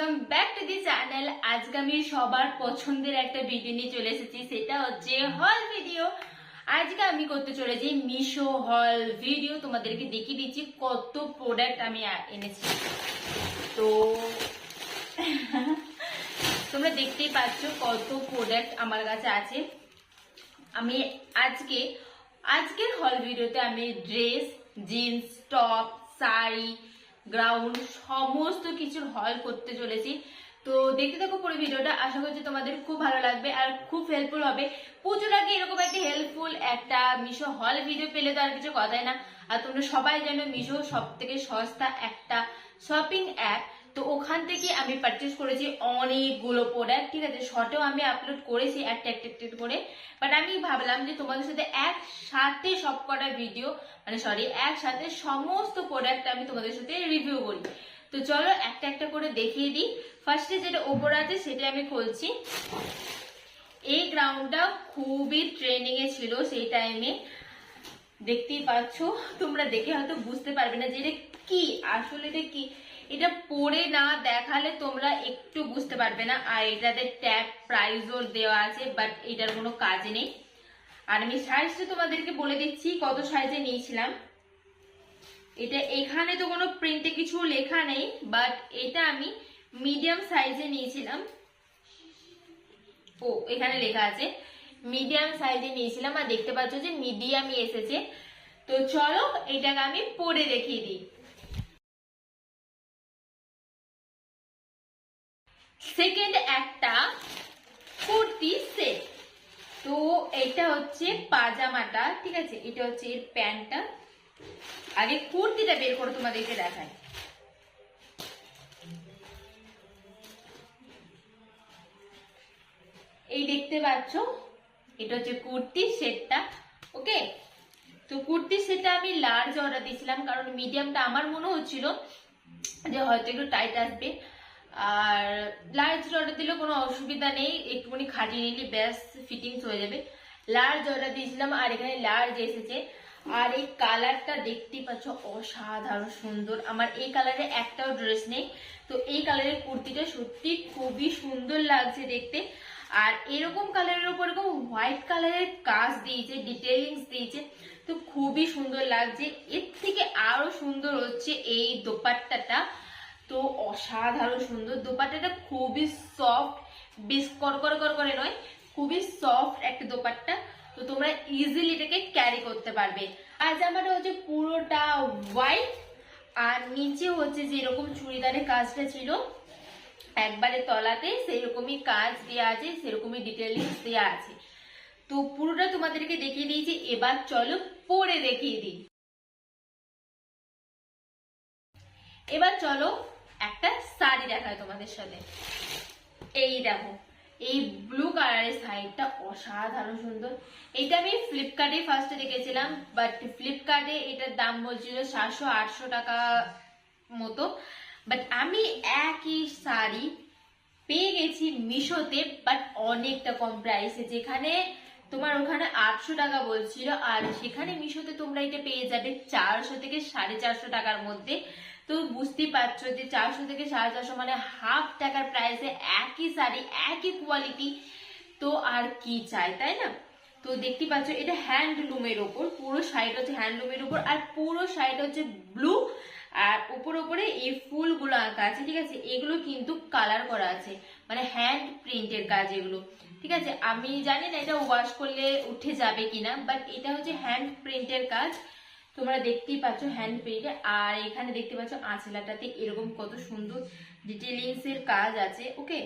Welcome back to the channel. আজকে আমি সবার পছন্দের একটা ভিডিও নিয়ে চলে এসেছি, সেটা হচ্ছে হল ভিডিও। আজকে আমি করতে চলেছি মিশো হল ভিডিও। তোমাদেরকে দেখিয়ে দিচ্ছি কত প্রোডাক্ট আমি এনেছি। তো তোমরা দেখতেই পাচ্ছ কত প্রোডাক্ট আমার কাছে আছে। আমি আজকের হল ভিডিওতে আমি dress, jeans, top, sari, ground সমস্ত কিছুর হল করতে চলেছি। তো দেখতে থাকো পুরো ভিডিওটা, আশা করছি তোমাদের খুব ভালো লাগবে আর খুব হেল্পফুল হবে। পুজোর আগে এরকম একটা হেল্পফুল একটা মিশো হল ভিডিও পেলে তো আর কিছু কথাই না। আর তোমরা সবাই জানো মিশো সব থেকে সস্তা একটা শপিং অ্যাপ। তো ওখান থেকে আমি পারচেস করেছি অনেকগুলো প্রোডাক্ট, ঠিক আছে। শর্টেও আমি আপলোড করেছি একটা করে, বাট আমি ভাবলাম যে তোমাদের সাথে একসাথে সব কটা ভিডিও একসাথে সমস্ত প্রোডাক্ট আমি তোমাদের সাথে রিভিউ করি। তো চলো একটা একটা করে দেখিয়ে দিই। ফার্স্টে যেটা ওপর আছে সেটা আমি খুলছি। এই গ্রাউন্ডটা খুবই ট্রেন্ডিং এ ছিল সেই টাইমে, দেখতেই পাচ্ছ। তোমরা দেখে হয়তো বুঝতে পারবে না যে এটা কি, আসলে এটা কি। এটা পরে না দেখালে তোমরা একটু বুঝতে পারবে না। আর এটাতে ট্যাগ প্রাইসও দেওয়া আছে, বাট এটার কোনো কাজ নেই। আর আমি সাইজটা তোমাদেরকে বলে দিচ্ছি কত সাইজে নিয়েছিলাম। এটা এখানে তো কোনো প্রিন্টে কিছু লেখা নেই, বাট এটা আমি মিডিয়াম সাইজে নিয়েছিলাম। ও এখানে লেখা আছে মিডিয়াম সাইজে নিয়েছিলাম, আর দেখতে পাচ্ছ যে মিডিয়ামই এসেছে। তো চলো এটাকে আমি পরে দেখিয়ে দিই। সেকেন্ড একটা কুর্তি সেট। তো এটা হচ্ছে পাজামাটা, ঠিক আছে। এটা হচ্ছে এর প্যান্টটা। আগে কুর্তিটা বের করে তোমাদেরকে দেখাই। এই দেখতে পাচ্ছ এটা হচ্ছে কুর্তি সেটটা, ওকে। তো কুর্তি সেটটা আমি লার্জ অর্ডার দিয়েছিলাম, কারণ মিডিয়ামটা আমার মনে হচ্ছিল যে হয়তো একটু টাইট আসবে। আর লার্জ অর্ডার দিলেও কোনো অসুবিধা নেই, একটুখানি খাটিয়ে নিলে ব্যাস ফিটিংস হয়ে যাবে। লার্জ অর্ডার দিয়েছিলাম আর এখানে লার্জ এসেছে। আর এই কালারটা দেখতেই পাচ্ছ অসাধারণ সুন্দর। আমার এই কালারে একটাও ড্রেস নেই। তো এই কালারের কুর্তিটা সত্যি খুবই সুন্দর লাগছে দেখতে। আর এরকম কালারের উপর এরকম হোয়াইট কালারের কাজ দিয়েছে, ডিটেইলিংস দিয়েছে, তো খুবই সুন্দর লাগছে। এর থেকে আরো সুন্দর হচ্ছে এই দোপাট্টাটা। তো অসাধারণ সুন্দর দোপাট্টাটা, খুবই সফট, বেশ করে নয়, খুবই সফট একটা দোপাট্টা। তো তোমরা ইজিলি এটাকে ক্যারি করতে পারবে। আর জামাটা হচ্ছে পুরোটা হোয়াইট, আর নিচে হচ্ছে যেরকম চুড়িদারের কাজটা ছিল একবারে তলাতে সেরকমই কাজ দেওয়া আছে, সেরকমই ডিটেইলিংস দেওয়া আছে। তো পুরোটা তোমাদেরকে দেখিয়ে দিয়েছি, এবার চলো পরে দেখিয়ে দিই। এবার চলো একটা শাড়ি দেখায় তোমাদের সাথে। এই দেখো এই ব্লু কালারের শাড়িটা অসাধারণ সুন্দর। এটা আমি ফ্লিপকার্টে ফার্স্টে দেখেছিলাম, বাট ফ্লিপকার্টে এটার দাম বলছিল 700-800 টাকা মতো। বাট আমি একই শাড়ি পেয়ে গেছি মিশোতে, বাট অনেকটা কম প্রাইসে। যেখানে তোমার ওখানে 800 টাকা বলছিল, আর সেখানে মিশোতে তোমরা এটা পেয়ে যাবে 400 থেকে 450 টাকার মধ্যে। তো বুঝতেই পারছো যে 400 থেকে 450 মানে হাফ টাকার প্রাইসে একই শাড়ি, একই কোয়ালিটি। তো আর কি চাই, তাই না? তো দেখতে পাচ্ছ এটা হ্যান্ডলুমের ওপর, পুরো শাড়িটা হচ্ছে হ্যান্ডলুমের ওপর, আর পুরো শাড়িটা হচ্ছে ব্লু। আর উপরে এই ফুলগুলো আঁকা আছে, ঠিক আছে। এগুলো কিন্তু কালার করা আছে, মানে হ্যান্ড প্রিন্টের কাজ এগুলো, ঠিক আছে। আমি জানি না এটা ওয়াশ করলে উঠে যাবে কিনা, বাট এটা হচ্ছে হ্যান্ড প্রিন্টের কাজ। তোমরা দেখতেই পাচ্ছ হ্যান্ড প্রিন্টে। আর এখানে দেখতে পাচ্ছ আঁচলাটাতে এরকম কত সুন্দর ডিটেইলিংস এর কাজ আছে, ওকে।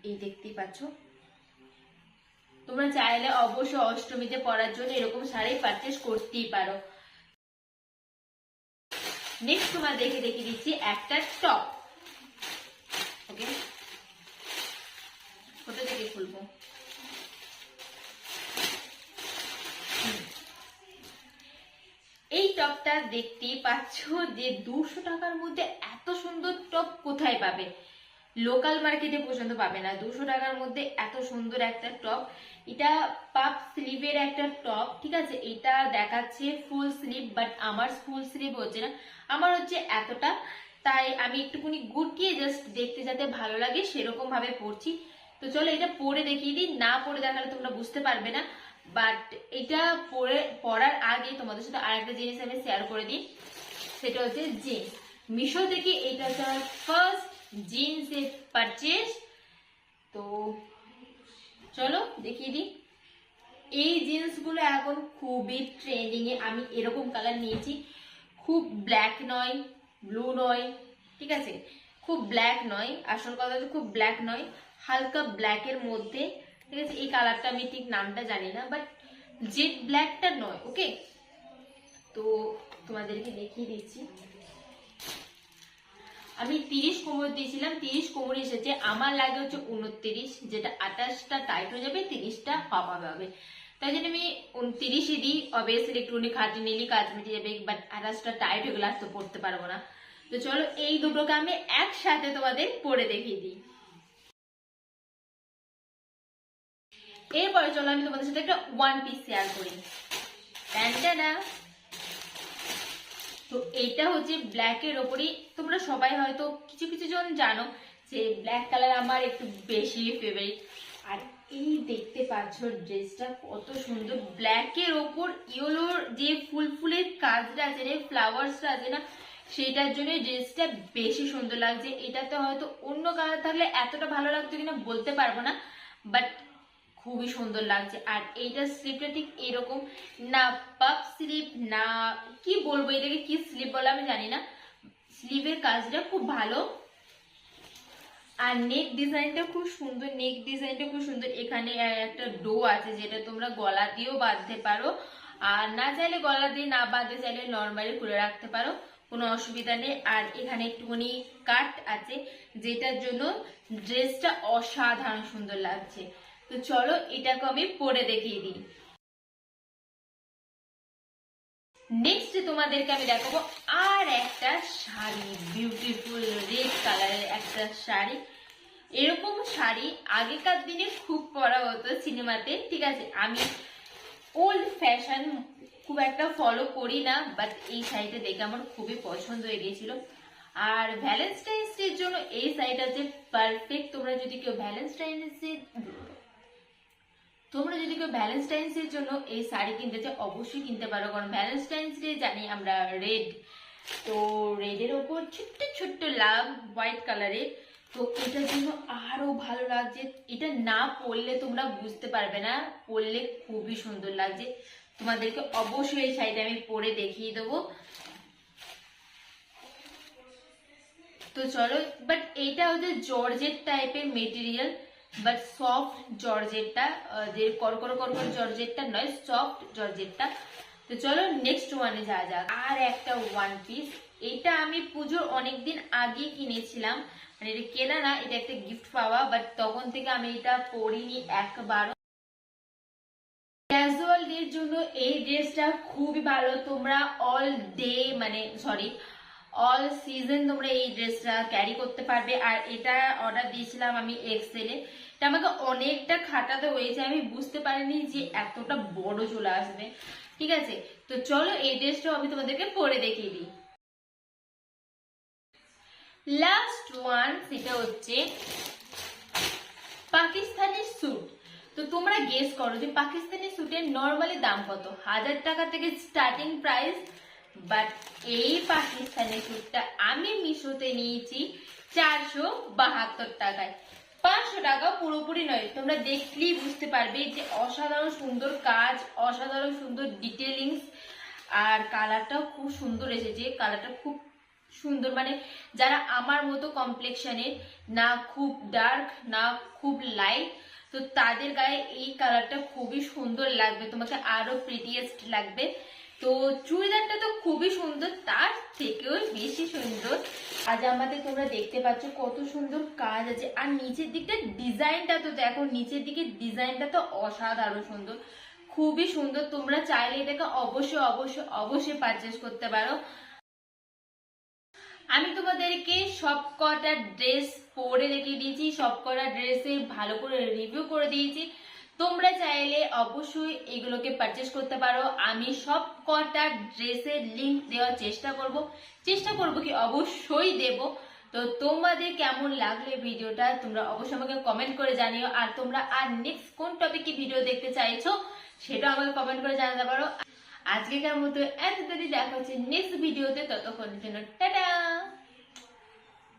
এই দেখতেই পাচ্ছ। তোমরা চাইলে অবশ্যই অষ্টমীতে পরার জন্য এরকম শাড়ি পারচেস করতেই পারো। নেক্সট তোমরা দেখিয়ে দিচ্ছি একটা টপ, ওকে। কোথা থেকে খুলবো? এই টপটা দেখতেই পাচ্ছ যে 200 টাকার মধ্যে এত সুন্দর টপ কোথায় পাবে? লোকাল মার্কেটে পর্যন্ত পাবে না 200 টাকার মধ্যে এত সুন্দর একটা টপ। এটা পাপ স্লিভের একটা টপ, ঠিক আছে। এটা দেখাচ্ছে ফুল স্লিভ, বাট আমার ফুল স্লিভ হচ্ছে না, আমার হচ্ছে এতটা, তাই আমি একটুখানি গুটিয়ে জাস্ট দেখতে যাতে ভালো লাগে সেরকম ভাবে পরছি। তো চলো এটা পরে দেখিয়ে দিই, না পরে দেখালে তোমরা বুঝতে পারবে না। বাট এটা পরার আগে তোমাদের সাথে আরেকটা জিনিস আমি শেয়ার করে দিই, সেটা হচ্ছে জিন্স। মিশো থেকে এটা হচ্ছে আমার ফার্স্ট জিন্স এর পারচেজ। তো চলো দেখিয়ে দিই। এই জিন্সগুলো এখন খুবই ট্রেন্ডিং এ। আমি এরকম কালার নিয়েছি, খুব ব্ল্যাক নয়, ব্লু নয়, ঠিক আছে, খুব ব্ল্যাক নয়, আসল কথা হচ্ছে খুব ব্ল্যাক নয়, হালকা ব্ল্যাকের মধ্যে, ঠিক আছে। এই কালারটা আমি ঠিক নামটা জানি না, বাট জেড ব্ল্যাকটা নয়, ওকে। তো তোমাদেরকে দেখিয়ে দিচ্ছি। আমি 30 কোমর দিয়েছিলাম, 30 কোমর এসেছে। আমার লাগে হচ্ছে 29, যেটা 28টা টাইট হয়ে যাবে, 30টা হাফ হবে। তাই জন্য আমি 29ই দিই। অবভিয়াসলি একটুখানি খাটি নিলি কাজ মিটে যাবে, বাট 28টা টাইট হয়ে গেলে আর তো পড়তে পারবো না। তো চলো এই দুটোকে আমি একসাথে তোমাদের পরে দেখিয়ে দিই। এরপরে চলো আমি তোমাদের সাথে একটা ওয়ান পিস শেয়ার করি। টানটানা। তো এটা হচ্ছে ব্ল্যাকের ওপরই। তোমরা সবাই হয়তো কিছু কিছু জন জানো যে ব্ল্যাক কালার আমার একটু বেশি ফেভারিট। আর এই দেখতে পাচ্ছ ড্রেসটা কত সুন্দর, ব্ল্যাকের ওপর ইয়েলোর যে ফুলের কাজটা আছে, যে ফ্লাওয়ার্সটা আছে না, সেটার জন্য ড্রেসটা বেশি সুন্দর লাগছে। এটাতে হয়তো অন্য কালার থাকলে এতটা ভালো লাগতো কিনা বলতে পারবো না, বাট খুবই সুন্দর লাগছে। আর এইটার স্লিপটা ঠিক এরকম, না পাফ স্লিপ, না কি বলবো এটাকে, কি স্লিপ বলে আমি জানি না। স্লিভের কাজটা খুব ভালো, আর নেক ডিজাইনটা খুব সুন্দর, নেক ডিজাইনটা খুব সুন্দর। এখানে একটা ডো আছে যেটা তোমরা গলা দিয়েও বাঁধতে পারো, আর না চাইলে গলা দিয়ে না বাঁধতে চাইলে নর্মালি খুলে রাখতে পারো, কোনো অসুবিধা নেই। আর এখানে একটুখানি কাট আছে, যেটার জন্য ড্রেসটা অসাধারণ সুন্দর লাগছে। তো চলো এটাকে আমি পরে দেখিয়ে দিই। নেক্সট তোমাদেরকে আমি দেখাবো আর একটা শাড়ি, বিউটিফুল রেড কালারের একটা শাড়ি। এরকম শাড়ি আগেকার দিনে খুব পরা হতো সিনেমাতে, ঠিক আছে। আমি ওল্ড ফ্যাশন খুব একটা ফলো করি না, বাট এই শাড়িটা দেখে আমার খুবই পছন্দ হয়ে গেছিল। আর ভ্যালেন্টাইন্স ডের জন্য এই শাড়িটা যে পারফেক্ট। তোমরা যদি কেউ ভ্যালেন্টাইন্স এর জন্য এই শাড়ি কিনতে চাও অবশ্যই কিনতে পারো, কারণ ভ্যালেন্টাইন্স ডে জানি আমরা রেড, তো রেডের ওপর ছোট্ট ছোট্ট লাভ হোয়াইট কালারের। তো এটার জন্য আরো ভালো লাগছে। এটা না পরলে তোমরা বুঝতে পারবে না, পরলে খুবই সুন্দর লাগছে। তোমাদেরকে অবশ্যই এই শাড়িটা আমি পরে দেখিয়ে দেবো। তো চলো, বাট এইটা হচ্ছে জর্জেট টাইপের মেটেরিয়াল, বাট সফট জর্জেটটা, যে করকর জর্জেটটা নয়, সফট জর্জেটটা। তো চলো নেক্সট ওয়ানে যাওয়া যাক। আর একটা ওয়ান পিস, এটা আমি পুজোর অনেকদিন আগে কিনেছিলাম, মানে এটা কেনা না, এটা একটা গিফট পাওয়া, বাট তখন থেকে আমি এটা পরিনি একবারও। ক্যাজুয়াল ডের জন্য এই ড্রেসটা খুবই ভালো। তোমরা অল ডে মানে সরি অল সিজন তোমরা এই ড্রেসটা ক্যারি করতে পারবে। আর এটা অর্ডার দিয়েছিলাম আমি এক্সেলে, এটা আমাকে অনেকটা খাটাতে হয়েছে, আমি বুঝতে পারিনি যে এতটা বড় চলে আসবে, ঠিক আছে। তো চলো এই ড্রেসটাও আমি তোমাদেরকে পরে দেখিয়ে দিই। লাস্ট ওয়ান, সেটা হচ্ছে পাকিস্তানি স্যুট। তো তোমরা গেস করো যে পাকিস্তানি স্যুটের নর্মালি দাম কত? 1000 টাকা থেকে স্টার্টিং প্রাইস, বাট এই পাকিস্তানি স্যুটটা আমি মিশোতে নিয়েছি 472 টাকায়। 500 টাকা পুরোপুরি নয়, তোমরা দেখলেই বুঝতে পারবে যে অসাধারণ সুন্দর কাজ, অসাধারণ সুন্দর ডিটেলিংস, আর কালারটাও খুব সুন্দর এসেছে। কালারটা খুব সুন্দর, মানে যারা আমার মতো কমপ্লেক্সনের, না খুব ডার্ক না খুব লাইট, তো তাদের গায়ে এই কালারটা খুবই সুন্দর লাগবে, তোমাকে আরো প্রিটিয়েস্ট লাগবে। তো চুড়িদারটা তো খুবই সুন্দর, তার থেকেও বেশি সুন্দর আজ আমাদের তোমরা দেখতে পাচ্ছ কত সুন্দর কাজ আছে। আর নিচের দিকটা ডিজাইনটা তো দেখো, নিচের দিকে ডিজাইনটা তো অসাধারণ সুন্দর, খুবই সুন্দর। তোমরা চাইলে এটাকে অবশ্যই অবশ্যই অবশ্যই পারচেস করতে পারো। আমি তোমাদেরকে সব কটা ড্রেস পরে দেখিয়ে দিয়েছি, সব কটা ড্রেসের ভালো করে রিভিউ করে দিয়েছি। তোমরা চাইলে অবশ্যই এগুলোকে পারচেস করতে পারো। আমি সব কটা ড্রেসের লিংক দেওয়ার চেষ্টা করব কি অবশ্যই দেব। তো তোমাদের কেমন লাগলো ভিডিওটা তোমরা অবশ্যই আমাকে কমেন্ট করে জানিও। আর তোমরা আর নেক্সট কোন টপিকে ভিডিও দেখতে চাইছো সেটা আমাকে কমেন্ট করে জানাতে পারো। আজকেকার মতো এতটাই, দেখা হচ্ছে নেক্সট ভিডিওতে। ততক্ষণের জন্য টাটা।